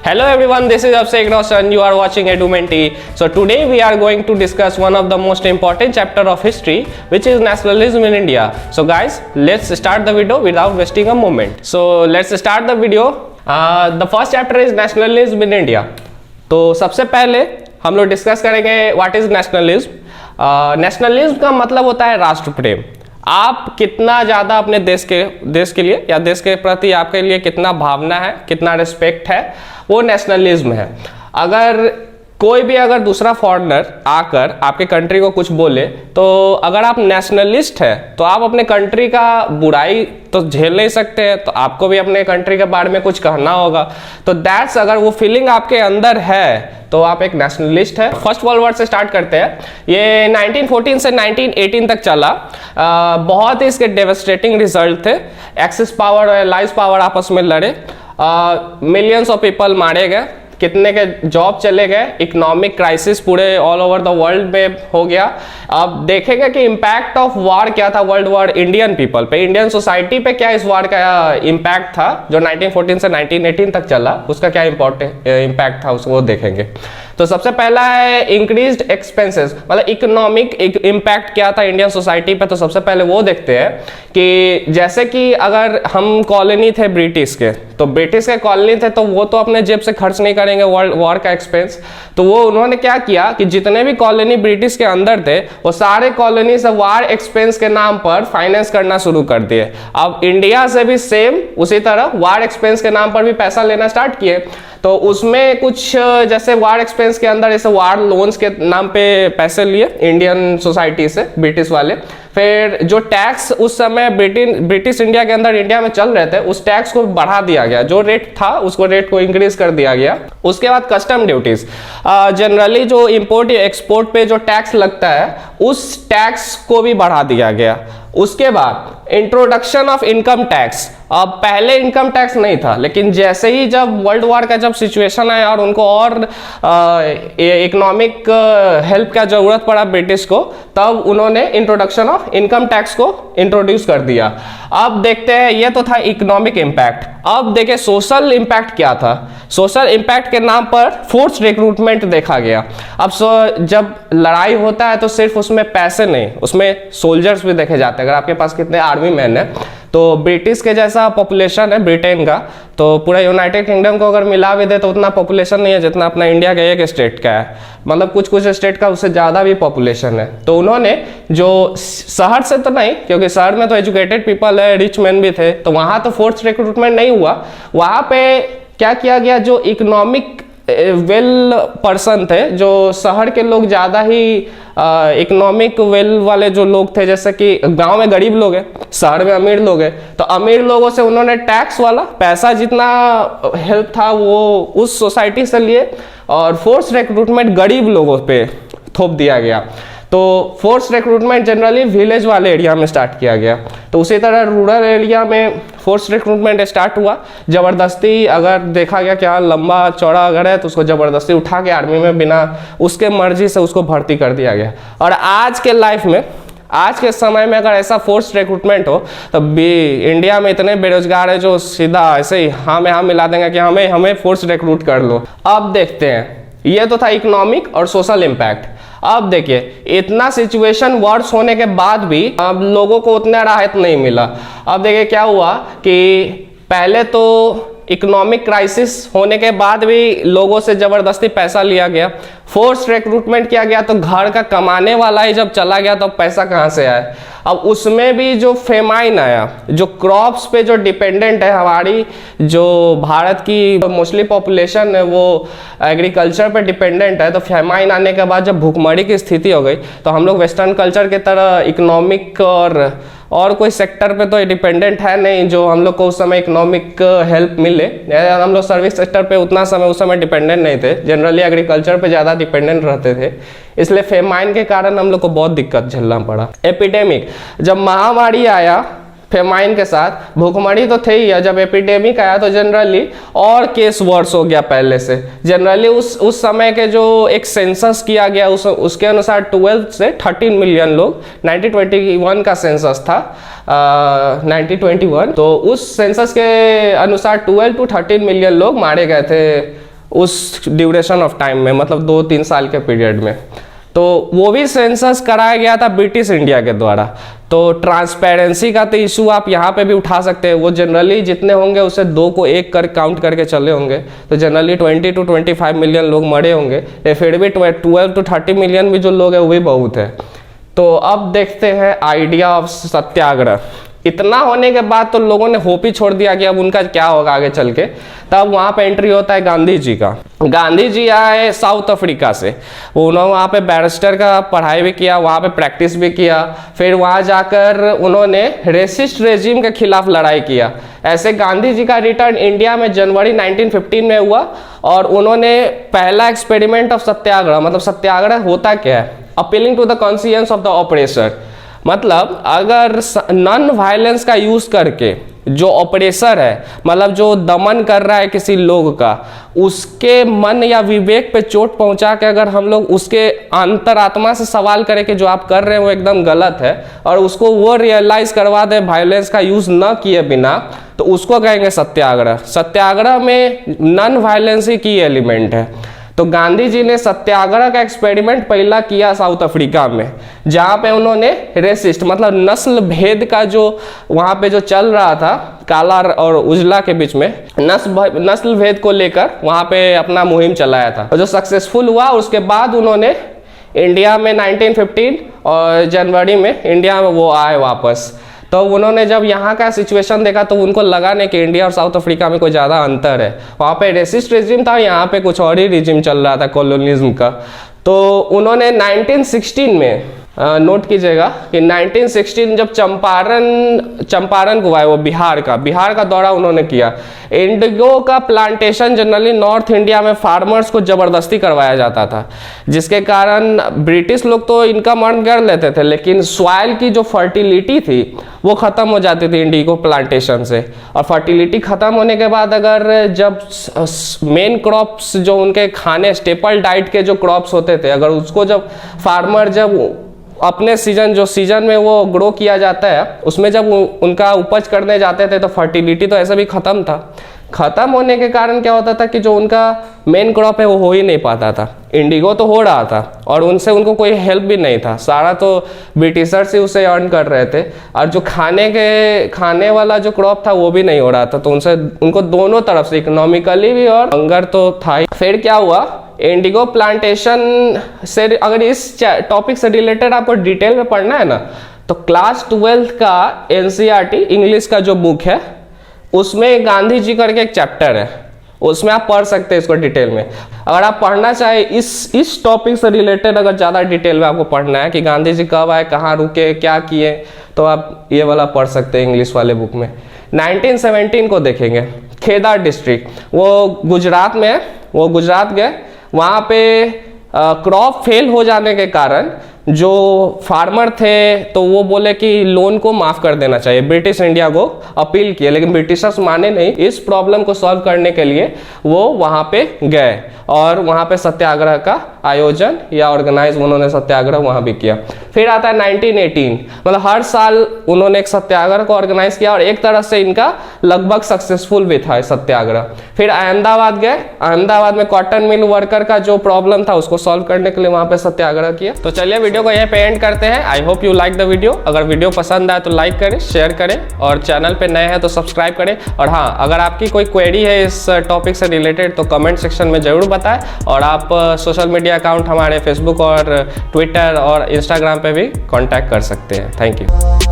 Hello everyone, this is Abhishek Roshan. You are watching Edumenti. So today we are going to discuss one of the most important chapter of history, which is nationalism in India. So guys, let's start the video without wasting a moment. So let's start the video. The first chapter is nationalism in India. तो सबसे पहले हम लोग discuss करेंगे what is nationalism. Nationalism का मतलब होता है राष्ट्र प्रेम। आप कितना ज़्यादा अपने देश के लिए या देश के प्रति आपके लिए कितना भावना है, कितना रिस्पेक्ट है, वो नेशनलिज्म है। अगर कोई भी अगर दूसरा फॉरेनर आकर आपके कंट्री को कुछ बोले तो अगर आप नेशनलिस्ट है तो आप अपने कंट्री का बुराई तो झेल नहीं सकते हैं, तो आपको भी अपने कंट्री के बारे में कुछ कहना होगा। तो दैट्स अगर वो फीलिंग आपके अंदर है तो आप एक नेशनलिस्ट है। फर्स्ट वर्ल्ड वॉर से स्टार्ट करते हैं। ये 1914 से 1918 तक चला। बहुत ही इसके डेवस्टेटिंग रिजल्ट थे। एक्सिस पावर और एलाइज पावर आपस में लड़े। मिलियंस ऑफ पीपल मारे गए, कितने के जॉब चले गए, इकोनॉमिक क्राइसिस पूरे ऑल ओवर द वर्ल्ड में हो गया। अब देखेंगे कि इम्पैक्ट ऑफ वॉर क्या था वर्ल्ड वॉर इंडियन पीपल पे, इंडियन सोसाइटी पे क्या इस वॉर का इम्पैक्ट था जो 1914 से 1918 तक चला, उसका क्या इम्पैक्ट था उसको देखेंगे। तो सबसे पहला है इंक्रीज्ड एक्सपेंसेस, मतलब इकोनॉमिक इम्पैक्ट क्या था इंडियन सोसाइटी पे। तो सबसे पहले वो देखते हैं कि जैसे कि अगर हम कॉलोनी थे ब्रिटिश के, तो ब्रिटिश के कॉलोनी थे तो वो तो अपने जेब से खर्च नहीं करेंगे वर्ल्ड वॉर का एक्सपेंस। तो वो उन्होंने क्या किया कि जितने भी कॉलोनी ब्रिटिश के अंदर थे वो सारे कॉलोनी से वॉर एक्सपेंस के नाम पर फाइनेंस करना शुरू कर दिए। अब इंडिया से भी सेम उसी तरह वॉर एक्सपेंस के नाम पर भी पैसा लेना स्टार्ट किए। तो उसमें कुछ जैसे वॉर एक्सपेंस के अंदर ऐसे वॉर लोन्स के नाम पे पैसे लिए इंडियन सोसाइटी से ब्रिटिश वाले। फिर जो टैक्स उस समय ब्रिटिश इंडिया के अंदर इंडिया में चल रहे थे उस टैक्स को बढ़ा दिया गया, जो रेट था उसको रेट को इंक्रीज कर दिया गया। उसके बाद कस्टम ड्यूटीज, जनरली जो इंपोर्ट एक्सपोर्ट पे जो टैक्स लगता है उस टैक्स को भी बढ़ा दिया गया। उसके बाद इंट्रोडक्शन ऑफ इनकम टैक्स। अब पहले इनकम टैक्स नहीं था, लेकिन जैसे ही जब वर्ल्ड वॉर का जब सिचुएशन आया और उनको और इकोनॉमिक हेल्प का जरूरत पड़ा ब्रिटिश को, तब उन्होंने इंट्रोडक्शन ऑफ इनकम टैक्स को इंट्रोड्यूस कर दिया। अब देखते हैं, ये तो था इकोनॉमिक इम्पैक्ट। अब देखें सोशल इम्पैक्ट क्या था। सोशल इम्पैक्ट के नाम पर फोर्स रिक्रूटमेंट देखा गया। अब जब लड़ाई होता है तो सिर्फ उसमें पैसे नहीं, उसमें सोल्जर्स भी देखे जाते हैं। अगर आपके पास कितने आर्मी मैन है, तो ब्रिटिश के जैसा पॉपुलेशन है ब्रिटेन का, तो पूरा यूनाइटेड किंगडम को अगर मिला भी दे तो उतना पॉपुलेशन नहीं है जितना अपना इंडिया के एक स्टेट का है। मतलब कुछ स्टेट का उससे ज़्यादा भी पॉपुलेशन है। तो उन्होंने जो शहर से तो नहीं, क्योंकि शहर में तो एजुकेटेड पीपल है, रिच मैन भी थे, तो वहाँ तो फोर्स रिक्रूटमेंट नहीं हुआ। वहाँ पे क्या किया गया, जो इकोनॉमिक वेल पर्सन थे, जो शहर के लोग ज़्यादा ही इकोनॉमिक वेल वाले जो लोग थे, जैसे कि गांव में गरीब लोग हैं, शहर में अमीर लोग हैं, तो अमीर लोगों से उन्होंने टैक्स वाला पैसा जितना हेल्प था वो उस सोसाइटी से लिए और फोर्स रिक्रूटमेंट गरीब लोगों पे थोप दिया गया। तो फोर्स रिक्रूटमेंट जनरली विलेज वाले एरिया में स्टार्ट किया गया। तो उसी तरह रूरल एरिया में फोर्स रिक्रूटमेंट स्टार्ट हुआ। ज़बरदस्ती अगर देखा गया कि हाँ लंबा चौड़ा अगर है तो उसको ज़बरदस्ती उठा के आर्मी में बिना उसके मर्जी से उसको भर्ती कर दिया गया। और आज के लाइफ में, आज के समय में अगर ऐसा फोर्स रिक्रूटमेंट हो तो भी इंडिया में इतने बेरोजगार है जो सीधा ऐसे ही हाँ में हाँ मिला देंगे कि हमें फोर्स रिक्रूट कर लो। अब देखते हैं, ये तो था इकोनॉमिक और सोशल इम्पैक्ट। अब देखिए, इतना सिचुएशन वर्स होने के बाद भी अब लोगों को उतना राहत नहीं मिला। अब देखिए क्या हुआ कि पहले तो इकोनॉमिक क्राइसिस होने के बाद भी लोगों से ज़बरदस्ती पैसा लिया गया, फोर्स रिक्रूटमेंट किया गया। तो घर का कमाने वाला ही जब चला गया तो पैसा कहाँ से आया। अब उसमें भी जो फेमाइन आया, जो क्रॉप्स पे जो डिपेंडेंट है, हमारी जो भारत की मोस्टली पॉपुलेशन है वो एग्रीकल्चर पे डिपेंडेंट है। तो फेमाइन आने के बाद जब भूखमरी की स्थिति हो गई तो हम लोग वेस्टर्न कल्चर की तरह इकोनॉमिक और कोई सेक्टर पे तो डिपेंडेंट है नहीं जो हम लोग को उस समय इकोनॉमिक हेल्प मिले। हम लोग सर्विस सेक्टर पे उतना समय उस समय डिपेंडेंट नहीं थे, जनरली एग्रीकल्चर पे ज़्यादा डिपेंडेंट रहते थे। इसलिए फेमाइन के कारण हम लोग को बहुत दिक्कत झेलना पड़ा। एपिडेमिक, जब महामारी आया फेमाइन के साथ, भूखमरी तो थे ही, जब एपिडेमिक आया तो जनरली और केस वर्स हो गया पहले से। जनरली उस समय के जो एक सेंसस किया गया उसके अनुसार 12 से 13 मिलियन लोग, 1921 का सेंसस था 1921, तो उस सेंसस के अनुसार 12 to 13 मिलियन लोग मारे गए थे उस ड्यूरेशन ऑफ टाइम में, मतलब 2-3 साल के पीरियड में। तो वो भी सेंसस कराया गया था ब्रिटिश इंडिया के द्वारा। तो ट्रांसपेरेंसी का तो इशू आप यहाँ पे भी उठा सकते हैं। वो जनरली जितने होंगे उसे 2 को 1 कर काउंट करके चले होंगे, तो जनरली 20 to 25 मिलियन लोग मरे होंगे, फिर भी 12 to 30 मिलियन भी जो लोग हैं वो भी बहुत है। तो अब देखते हैं आइडिया ऑफ सत्याग्रह। इतना होने के बाद तो लोगों ने होप ही छोड़ दिया कि अब उनका क्या होगा आगे चल के। तब वहाँ पे एंट्री होता है गांधी जी का। गांधी जी आए साउथ अफ्रीका से, उन्होंने वहाँ पे बैरिस्टर का पढ़ाई भी किया, वहाँ पे प्रैक्टिस भी किया। फिर वहाँ जाकर उन्होंने रेसिस्ट रेजिम के खिलाफ लड़ाई किया। ऐसे गांधी जी का रिटर्न इंडिया में जनवरी 1915 में हुआ और उन्होंने पहला एक्सपेरिमेंट ऑफ सत्याग्रह, मतलब सत्याग्रह होता क्या है, appealing to the conscience of the oppressor. मतलब अगर नॉन वायलेंस का यूज करके जो ऑपरेसर है, मतलब जो दमन कर रहा है किसी लोग का, उसके मन या विवेक पे चोट पहुंचा के अगर हम लोग उसके अंतरात्मा से सवाल करें कि जो आप कर रहे हैं वो एकदम गलत है, और उसको वो रियलाइज करवा दे वायलेंस का यूज न किए बिना, तो उसको कहेंगे सत्याग्रह। सत्याग्रह में नॉन वायलेंस ही की एलिमेंट है। तो गांधी जी ने सत्याग्रह का एक्सपेरिमेंट पहला किया साउथ अफ्रीका में, जहाँ पे उन्होंने रेसिस्ट, मतलब नस्ल भेद का जो वहाँ पे जो चल रहा था काला और उजला के बीच में, नस्ल भेद को लेकर वहाँ पे अपना मुहिम चलाया था, और जो सक्सेसफुल हुआ। उसके बाद उन्होंने इंडिया में 1915 और जनवरी में इंडिया में वो आए वापस। तो उन्होंने जब यहाँ का सिचुएशन देखा तो उनको लगा नहीं कि इंडिया और साउथ अफ्रीका में कोई ज़्यादा अंतर है। वहाँ पे रेसिस्ट रेजिम था, यहाँ पे कुछ और ही रिजिम चल रहा था कॉलोनिज्म का। तो उन्होंने 1916 में नोट कीजिएगा कि 1916 जब चंपारण हुआ है, वो बिहार का दौरा उन्होंने किया। इंडिगो का प्लांटेशन जनरली नॉर्थ इंडिया में फार्मर्स को जबरदस्ती करवाया जाता था, जिसके कारण ब्रिटिश लोग तो इनकम अर्न कर लेते थे, लेकिन सॉइल की जो फर्टिलिटी थी वो खत्म हो जाती थी इंडिगो प्लांटेशन से। और फर्टिलिटी खत्म होने के बाद अगर जब मेन क्रॉप्स जो उनके खाने स्टेपल डाइट के जो क्रॉप्स होते थे, अगर उसको जब फार्मर जब अपने सीजन में वो ग्रो किया जाता है, उसमें जब उनका उपज करने जाते थे तो फर्टिलिटी तो ऐसे भी खत्म था। खत्म होने के कारण क्या होता था कि जो उनका मेन क्रॉप है वो हो ही नहीं पाता था। इंडिगो तो हो रहा था और उनसे उनको कोई हेल्प भी नहीं था, सारा तो ब्रिटिशर्स ही उसे अर्न कर रहे थे, और जो खाने वाला जो क्रॉप था वो भी नहीं हो रहा था। तो उनको दोनों तरफ से इकोनॉमिकली भी और हंगर तो था ही। फिर क्या हुआ, इंडिगो प्लांटेशन से अगर इस टॉपिक से रिलेटेड आपको डिटेल में पढ़ना है ना, तो क्लास 12th का एनसीईआरटी इंग्लिश का जो बुक है उसमें गांधी जी करके एक चैप्टर है, उसमें आप पढ़ सकते हैं इसको डिटेल में। अगर आप पढ़ना चाहे इस टॉपिक से रिलेटेड, अगर ज़्यादा डिटेल में आपको पढ़ना है कि गांधी जी कब आए, कहाँ रुके, क्या किए, तो आप ये वाला पढ़ सकते हैं इंग्लिश वाले बुक में। 1917 को देखेंगे, खेदा डिस्ट्रिक्ट, वो गुजरात में है। वो गुजरात गए, वहाँ पे क्रॉप फेल हो जाने के कारण जो फार्मर थे तो वो बोले कि लोन को माफ कर देना चाहिए, ब्रिटिश इंडिया को अपील किए, लेकिन ब्रिटिशर्स माने नहीं। इस प्रॉब्लम को सॉल्व करने के लिए वो वहाँ पे गए और वहाँ पे सत्याग्रह का आयोजन या ऑर्गेनाइज उन्होंने सत्याग्रह वहाँ भी किया। फिर आता है 1918, मतलब हर साल उन्होंने एक सत्याग्रह को ऑर्गेनाइज किया और एक तरह से इनका लगभग सक्सेसफुल भी था सत्याग्रह। फिर अहमदाबाद गए, अहमदाबाद में कॉटन मिल वर्कर का जो प्रॉब्लम था उसको सॉल्व करने के लिए वहाँ पे सत्याग्रह किया। तो चलिए वीडियो को यहीं पे एंड करते हैं। I hope you like the video. अगर वीडियो पसंद आए तो लाइक करें, शेयर करें, और चैनल पे नए हैं तो सब्सक्राइब करें। और हाँ, अगर आपकी कोई क्वेरी है इस टॉपिक से रिलेटेड तो कमेंट सेक्शन में जरूर बताएं। और आप सोशल मीडिया अकाउंट हमारे फेसबुक और ट्विटर और इंस्टाग्राम पे भी कांटेक्ट कर सकते हैं। Thank you.